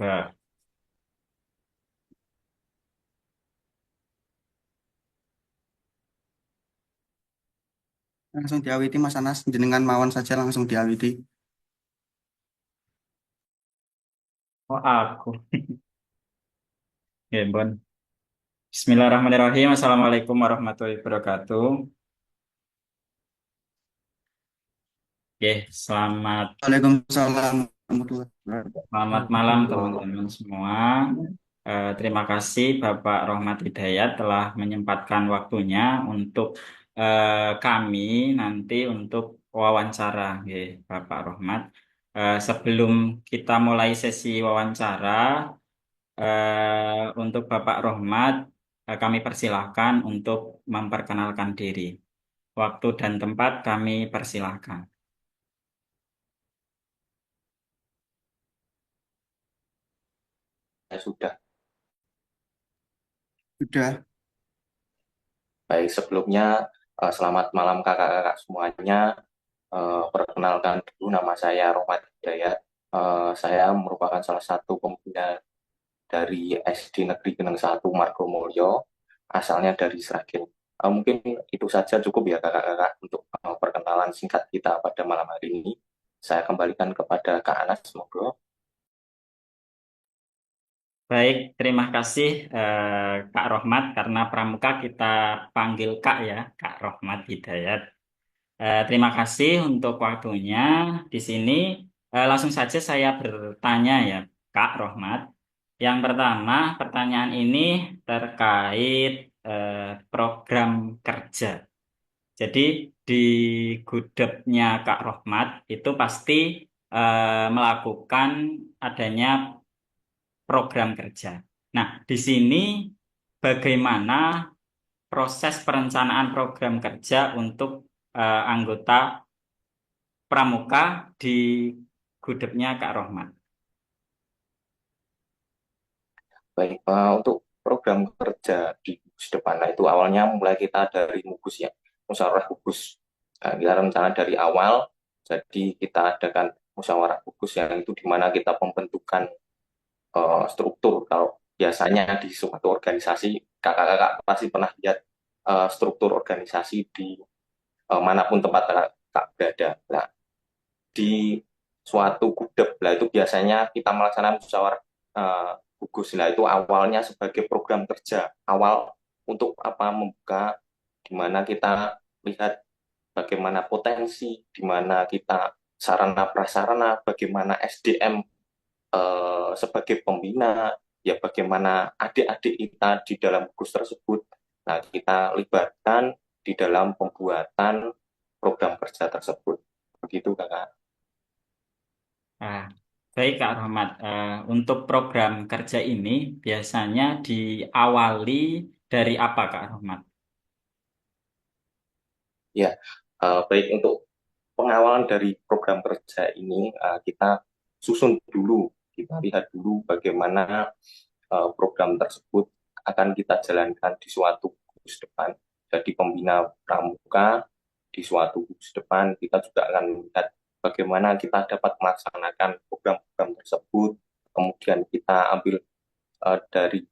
Mbak. Langsung diawiti Mas Anas, jenengan mawon saja langsung diawiti. Oh, aku. Ya, Bon. Bismillahirrahmanirrahim. Assalamualaikum warahmatullahi wabarakatuh. Oke, Waalaikumsalam warahmatullahi selamat malam teman-teman semua. Terima kasih Bapak Rohmat Hidayat telah menyempatkan waktunya untuk kami nanti untuk wawancara, ya, Bapak Rohmat. Sebelum kita mulai sesi wawancara, untuk Bapak Rohmat, kami persilahkan untuk memperkenalkan diri. Waktu dan tempat kami persilahkan. Ya sudah. Sudah. Baik, sebelumnya selamat malam kakak-kakak semuanya. Perkenalkan dulu, nama saya Rohmat Hidayat. Saya merupakan salah satu pembina dari SD Negeri Geneng 1 Margomulyo, asalnya dari Sragen. Mungkin itu saja cukup ya kakak-kakak untuk perkenalan singkat kita pada malam hari ini. Saya kembalikan kepada Kak Anas, semoga. Baik, terima kasih Kak Rohmat karena pramuka kita panggil Kak ya, Kak Rohmat Hidayat. Terima kasih untuk waktunya di sini. Langsung saja saya bertanya ya, Kak Rohmat. Yang pertama, pertanyaan ini terkait program kerja. Jadi di gudegnya Kak Rohmat itu pasti melakukan adanya program kerja. Nah, di sini bagaimana proses perencanaan program kerja untuk anggota pramuka di gudegnya Kak Rohmat? Baik, untuk program kerja di gugus depan, nah itu awalnya mulai kita dari gugus ya, musyawarah gugus. Nah, kita rencana dari awal, jadi kita adakan musyawarah gugus yang itu di mana kita pembentukan struktur. Kalau biasanya di suatu organisasi, kakak-kakak pasti pernah lihat struktur organisasi di manapun tempat kakak berada. Nah, di suatu gudeg lah itu biasanya kita melaksanakan musyawarah gugus lah itu awalnya sebagai program kerja awal untuk apa membuka di mana kita lihat bagaimana potensi, di mana kita sarana prasarana, bagaimana SDM sebagai pembina, ya bagaimana adik-adik kita di dalam gugus tersebut. Nah, kita libatkan di dalam pembuatan program kerja tersebut. Begitu, Kakak. Nah, baik Kak Rohmat, untuk program kerja ini biasanya diawali dari apa Kak Rohmat? Ya, baik untuk pengawalan dari program kerja ini kita susun dulu, kita lihat dulu bagaimana program tersebut akan kita jalankan di suatu gugus depan. Jadi pembina pramuka di suatu gugus depan kita juga akan melihat bagaimana kita dapat melaksanakan program-program tersebut. Kemudian kita ambil dari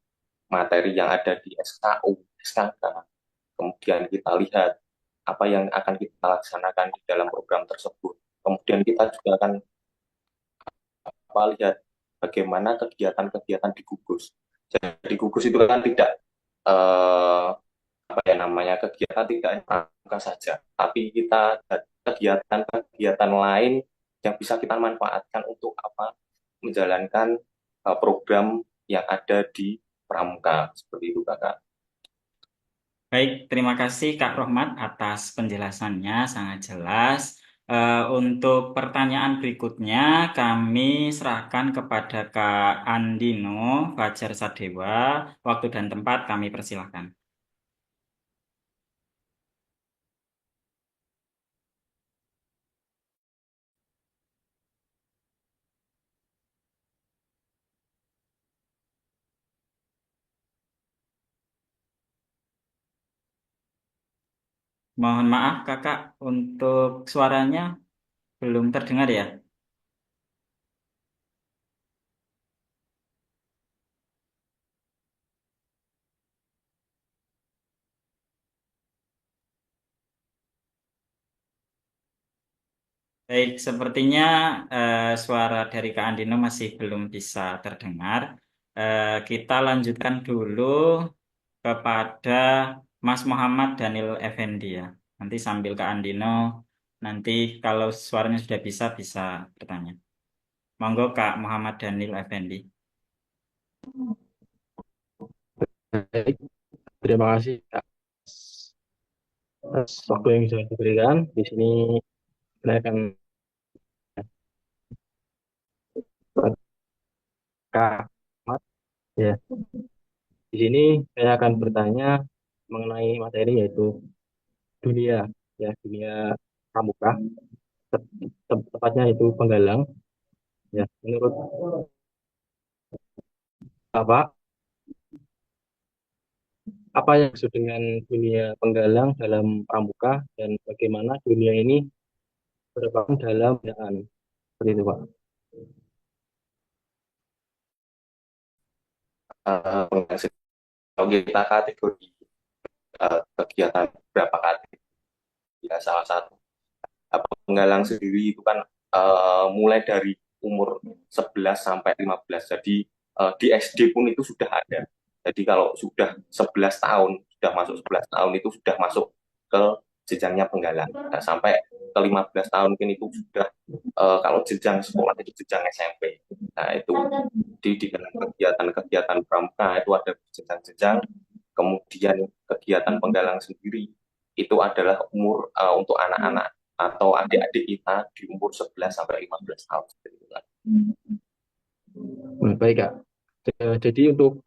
materi yang ada di SKU, SKK. Kemudian kita lihat apa yang akan kita laksanakan di dalam program tersebut. Kemudian kita juga akan lihat bagaimana kegiatan-kegiatan di gugus. Jadi gugus itu kan tidak apa ya namanya kegiatan tidak pramuka saja, tapi kita kegiatan-kegiatan lain yang bisa kita manfaatkan untuk apa menjalankan program yang ada di pramuka seperti itu kakak. Baik, terima kasih Kak Rohmat atas penjelasannya sangat jelas. Untuk pertanyaan berikutnya kami serahkan kepada Kak Andino Fajar Sadewa. Waktu dan tempat kami persilahkan. Mohon maaf Kakak untuk suaranya belum terdengar ya. Baik, sepertinya suara dari Kak Andino masih belum bisa terdengar. Kita lanjutkan dulu kepada Mas Muhammad Daniel Effendi ya. Nanti sambil Kak Andino, nanti kalau suaranya sudah bisa bertanya. Monggo Kak Muhammad Daniel Effendi. Baik, terima kasih atas waktu yang sudah diberikan. Di sini saya akan Kak Ahmad. Ya, di sini saya akan bertanya mengenai materi yaitu dunia, ya dunia pramuka, tepatnya itu penggalang. Ya, menurut Bapak, apa yang dimaksud dengan dunia penggalang dalam pramuka dan bagaimana dunia ini berkembang dalam pembinaan? Seperti itu, Pak. Kalau kita kategori kegiatan berapa kategori, ya salah satu penggalang sendiri itu kan mulai dari umur 11 sampai 15. Jadi di SD pun itu sudah ada. Jadi kalau sudah 11 tahun, sudah masuk 11 tahun itu sudah masuk ke jenjangnya penggalang. Nah, sampai ke 15 tahun mungkin itu sudah kalau jenjang sekolah itu jenjang SMP. Nah, itu di dalam kegiatan-kegiatan pramuka itu ada jenjang-jenjang. Kemudian kegiatan penggalang sendiri itu adalah umur untuk anak-anak atau adik-adik kita di umur 11 sampai 15 tahun seperti itu kan. Baik, Kak. Jadi untuk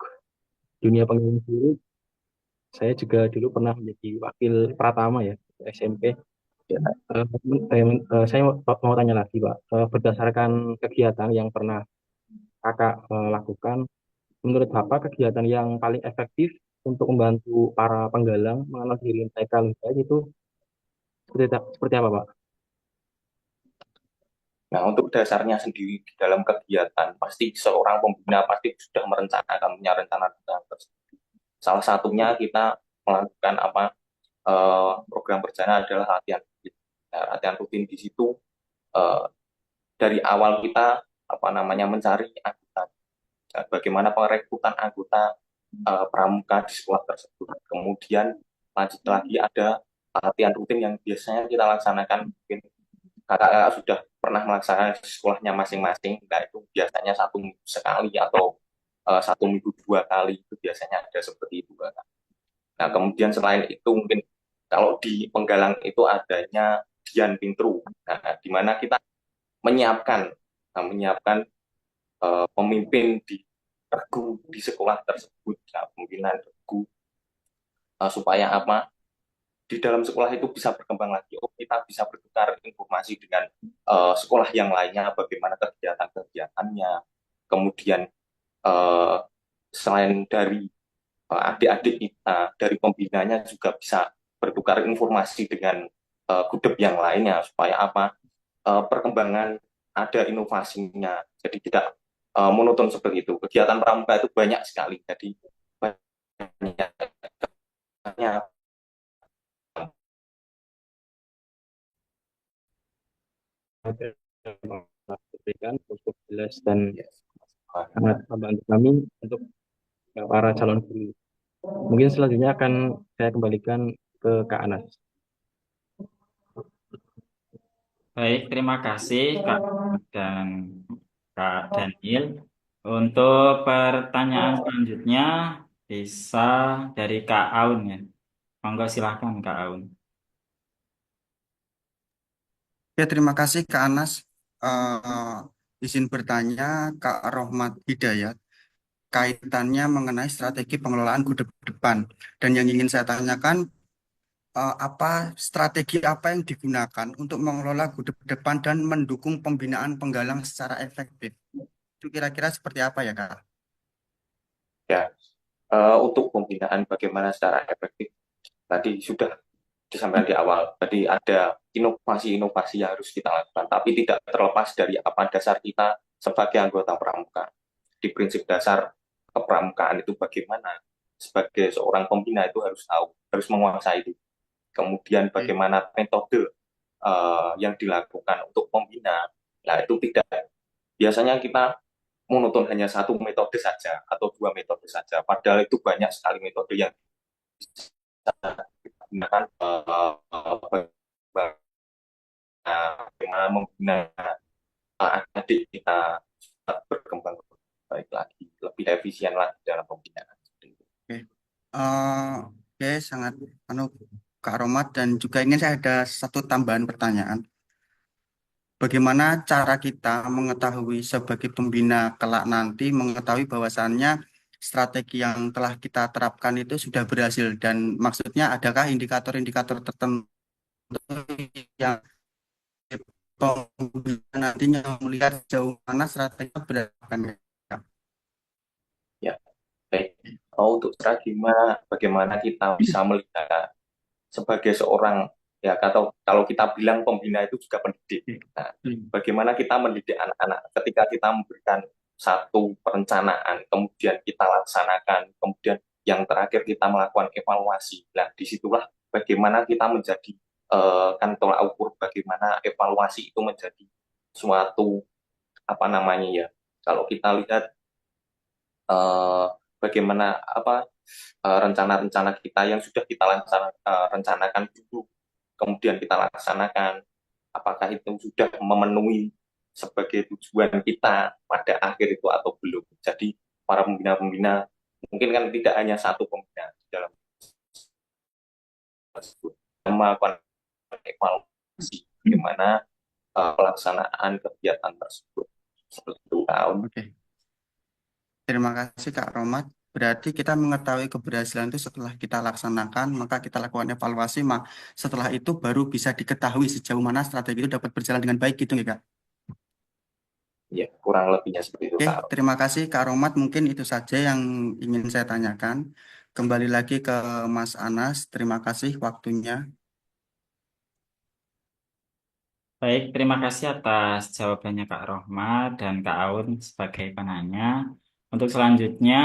dunia penggalang sendiri, saya juga dulu pernah menjadi wakil pratama ya SMP. Ya, Saya mau tanya lagi, Pak. Berdasarkan kegiatan yang pernah Kakak lakukan, menurut Bapak kegiatan yang paling efektif untuk membantu para penggalang mengenal diri mereka lebih baik itu seperti apa, Pak? nah, untuk dasarnya sendiri di dalam kegiatan, pasti seorang pembina pasti sudah merencanakan, punya rencana-rencana tersebut. Salah satunya kita melakukan program berjalan adalah latihan rutin. Nah, latihan rutin di situ eh, dari awal kita mencari anggota. Nah, bagaimana perekrutan anggota pramuka di sekolah tersebut. Kemudian lanjut lagi ada latihan rutin yang biasanya kita laksanakan, mungkin kakak-kakak sudah pernah melaksanakan di sekolahnya masing-masing. Nah, itu biasanya 1 minggu sekali atau 1 minggu 2 kali, itu biasanya ada seperti itu, Kak. Nah, kemudian selain itu mungkin kalau di penggalang itu adanya Dian Pintru, nah, di mana kita menyiapkan pemimpin di regu di sekolah tersebut, nah, pemimpinan regu supaya di dalam sekolah itu bisa berkembang lagi. Oh, kita bisa bertukar informasi dengan sekolah yang lainnya, bagaimana kegiatan-kegiatannya. Kemudian uh, selain dari adik-adik kita, dari pembinanya juga bisa bertukar informasi dengan gudeg yang lainnya supaya perkembangan ada inovasinya. Jadi tidak monoton seperti itu. Kegiatan pramuka itu banyak sekali. Jadi banyaknya. Berikan cukup jelas dan Yes. sangat membantu kami untuk para calon guru. Mungkin selanjutnya akan saya kembalikan ke Kak Anas. Baik, terima kasih Kak dan Kak Daniel. Untuk pertanyaan selanjutnya bisa dari Kak Aun ya. Monggo silahkan Kak Aun. Ya, terima kasih Kak Anas. Izin bertanya Kak Rohmat Hidayat, kaitannya mengenai strategi pengelolaan gudeg depan. Dan yang ingin saya tanyakan, apa strategi apa yang digunakan untuk mengelola gudeg depan dan mendukung pembinaan penggalang secara efektif? Itu kira-kira seperti apa ya, Kak? Ya, untuk pembinaan bagaimana secara efektif tadi sudah disampaikan di awal. Tadi ada inovasi-inovasi yang harus kita lakukan, tapi tidak terlepas dari apa dasar kita sebagai anggota pramuka. Di prinsip dasar kepramukaan itu bagaimana sebagai seorang pembina itu harus tahu, harus menguasai itu. Kemudian Oke. bagaimana metode yang dilakukan untuk pembina, nah itu tidak, biasanya kita monoton hanya satu metode saja atau dua metode saja, padahal itu banyak sekali metode yang bisa kita gunakan bagaimana membina adik kita berkembang baik lagi, lebih efisien lagi dalam pembinaan. Oke, oke, sangat anu Kak Romat, dan juga ingin saya ada satu tambahan pertanyaan. Bagaimana cara kita mengetahui sebagai pembina kelak nanti mengetahui bahwasannya strategi yang telah kita terapkan itu sudah berhasil, dan maksudnya adakah indikator-indikator tertentu yang pembina nantinya melihat jauh mana strategi berdasarkan mereka? Ya, baik. Untuk strategi bagaimana kita bisa melihat sebagai seorang, ya, atau kalau kita bilang pembina itu juga pendidik. Nah, bagaimana kita mendidik anak-anak ketika kita memberikan satu perencanaan, kemudian kita laksanakan, kemudian yang terakhir kita melakukan evaluasi. Nah, disitulah bagaimana kita menjadi kan tolak ukur bagaimana evaluasi itu menjadi suatu apa namanya ya. Kalau kita lihat eh, bagaimana rencana-rencana kita yang sudah kita rencanakan dulu, kemudian kita laksanakan, apakah itu sudah memenuhi sebagai tujuan kita pada akhir itu atau belum. Jadi para pembina-pembina, mungkin kan tidak hanya satu pembina di dalam tersebut, melakukan evaluasi bagaimana pelaksanaan kegiatan tersebut. Seperti itu. Oke, terima kasih Kak Romat. Berarti kita mengetahui keberhasilan itu setelah kita laksanakan, maka kita lakukan evaluasi, setelah itu baru bisa diketahui sejauh mana strategi itu dapat berjalan dengan baik gitu ya Kak. Ya, kurang lebihnya seperti itu, Oke, Kak. terima kasih Kak Romat. Mungkin itu saja yang ingin saya tanyakan. Kembali lagi ke Mas Anas. Terima kasih waktunya. Baik, terima kasih atas jawabannya Kak Rohmat dan Kak Aun sebagai penanya. Untuk selanjutnya,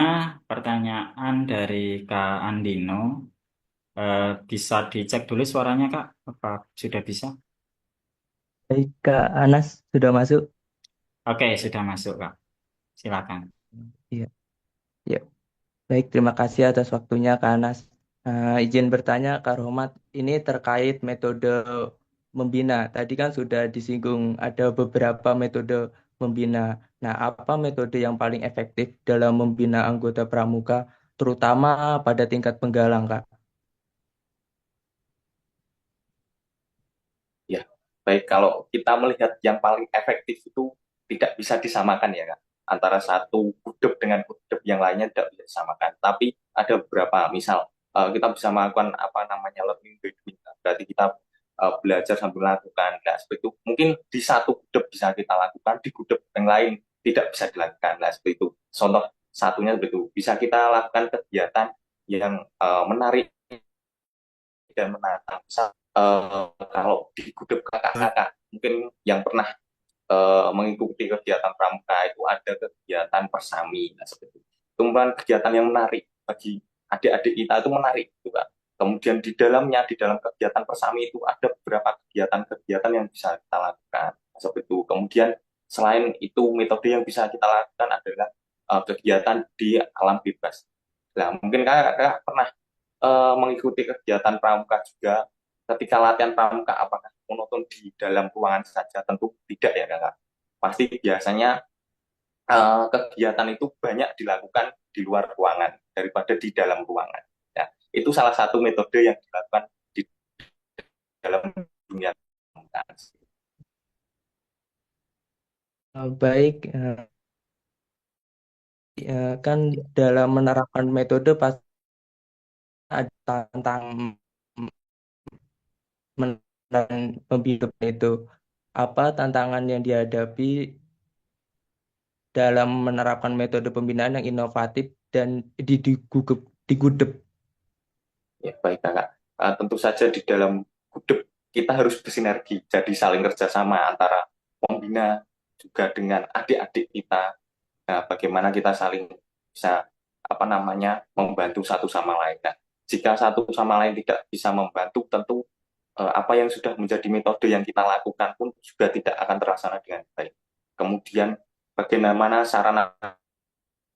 pertanyaan dari Kak Andino. Bisa dicek dulu suaranya Kak, apa sudah bisa? Baik, Kak Anas sudah masuk. Oke, sudah masuk Kak. Silakan. Iya, iya. Baik, terima kasih atas waktunya, Kak Anas. Izin bertanya, Kak Rohmat, ini terkait metode membina. Tadi kan sudah disinggung ada beberapa metode membina. Nah, apa metode yang paling efektif dalam membina anggota pramuka, terutama pada tingkat penggalang, Kak? Ya, baik, kalau kita melihat yang paling efektif itu tidak bisa disamakan ya Kak. Antara satu kudep dengan kudep yang lainnya tidak bisa disamakan. Tapi ada beberapa, misal kita bisa melakukan apa namanya learning by doing. Berarti kita belajar sambil melakukan. Nah, seperti itu. Mungkin di satu kudep bisa kita lakukan, di kudep yang lain tidak bisa dilakukan. Nah, seperti itu. Contoh satunya seperti itu. Bisa kita lakukan kegiatan yang menarik dan menantang. Misal, kalau di gudeg kakak-kakak, mungkin yang pernah mengikuti kegiatan pramuka itu ada kegiatan persami, nah, seperti itu. Kemudian kegiatan yang menarik bagi adik-adik kita itu menarik juga. Kemudian di dalamnya, di dalam kegiatan persami itu ada beberapa kegiatan-kegiatan yang bisa kita lakukan, seperti itu. Kemudian selain itu metode yang bisa kita lakukan adalah kegiatan di alam bebas. Nah, mungkin kakak pernah mengikuti kegiatan pramuka juga. Ketika latihan pramuka, apakah monoton di dalam ruangan saja? Tentu tidak ya kakak. Pasti biasanya kegiatan itu banyak dilakukan di luar ruangan daripada di dalam ruangan. Ya, itu salah satu metode yang dilakukan di dalam dunia pramuka. Baik, kan dalam menerapkan metode pasti ada tentang pembina itu. Apa tantangan yang dihadapi dalam menerapkan metode pembinaan yang inovatif dan digudep? Ya, baik kakak. Tentu saja di dalam gudeg kita harus bersinergi, jadi saling kerjasama antara pembina juga dengan adik-adik kita. Nah, bagaimana kita saling bisa apa namanya membantu satu sama lain. Nah, jika satu sama lain tidak bisa membantu, tentu apa yang sudah menjadi metode yang kita lakukan pun juga tidak akan terlaksana dengan baik. Kemudian bagaimana sarana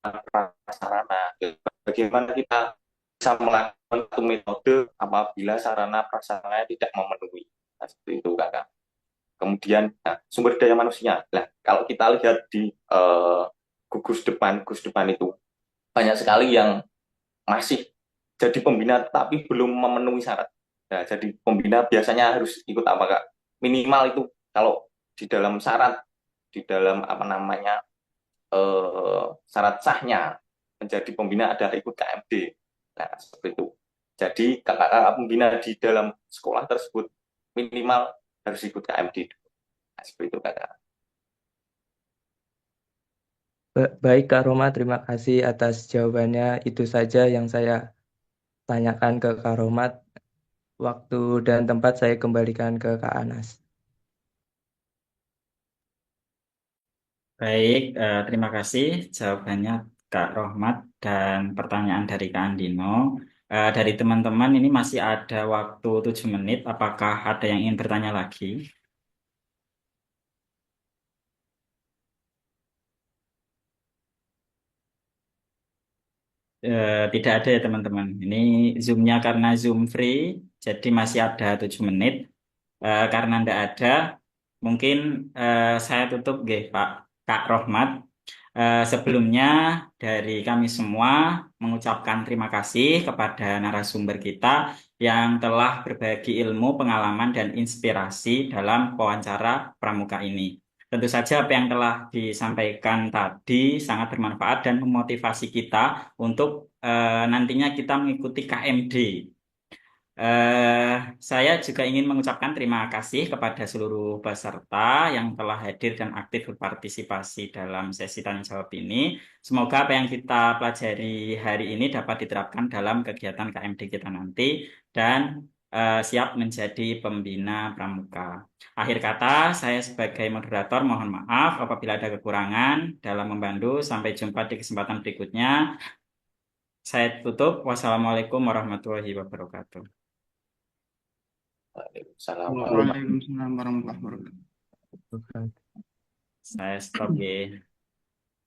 prasarana, bagaimana kita bisa melakukan satu metode apabila sarana prasarana tidak memenuhi. Nah, seperti itu kakak. Kemudian sumber daya manusia. Nah, kalau kita lihat di gugus depan itu banyak sekali yang masih jadi pembina tapi belum memenuhi syarat. Nah, jadi pembina biasanya harus ikut apa kak? Minimal itu kalau di dalam syarat, di dalam apa namanya syarat sahnya menjadi pembina adalah ikut KMD. Nah, seperti itu. Jadi kakak-kakak pembina di dalam sekolah tersebut minimal harus ikut KMD. Nah, seperti itu kakak. Baik Kak Roma, terima kasih atas jawabannya. Itu saja yang saya tanyakan ke Kak Romat. Waktu dan tempat saya kembalikan ke Kak Anas. Baik, terima kasih jawabannya Kak Rohmat dan pertanyaan dari Kak Andino. Dari teman-teman ini masih ada waktu 7 menit. Apakah ada yang ingin bertanya lagi? Tidak ada ya teman-teman. Ini Zoom-nya karena Zoom free, jadi masih ada 7 menit. Karena tidak ada, mungkin saya tutup nggih, Pak Kak Rohmat. Sebelumnya dari kami semua mengucapkan terima kasih kepada narasumber kita yang telah berbagi ilmu, pengalaman, dan inspirasi dalam wawancara pramuka ini. Tentu saja apa yang telah disampaikan tadi sangat bermanfaat dan memotivasi kita untuk nantinya kita mengikuti KMD. Saya juga ingin mengucapkan terima kasih kepada seluruh peserta yang telah hadir dan aktif berpartisipasi dalam sesi tanya jawab ini. Semoga apa yang kita pelajari hari ini dapat diterapkan dalam kegiatan KMD kita nanti dan siap menjadi pembina pramuka. Akhir kata, saya sebagai moderator mohon maaf apabila ada kekurangan dalam membantu. Sampai jumpa di kesempatan berikutnya. Saya tutup. Wassalamualaikum warahmatullahi wabarakatuh. Waalaikumsalam. Waalaikumsalam warahmatullahi wabarakatuh. Saya stop ya.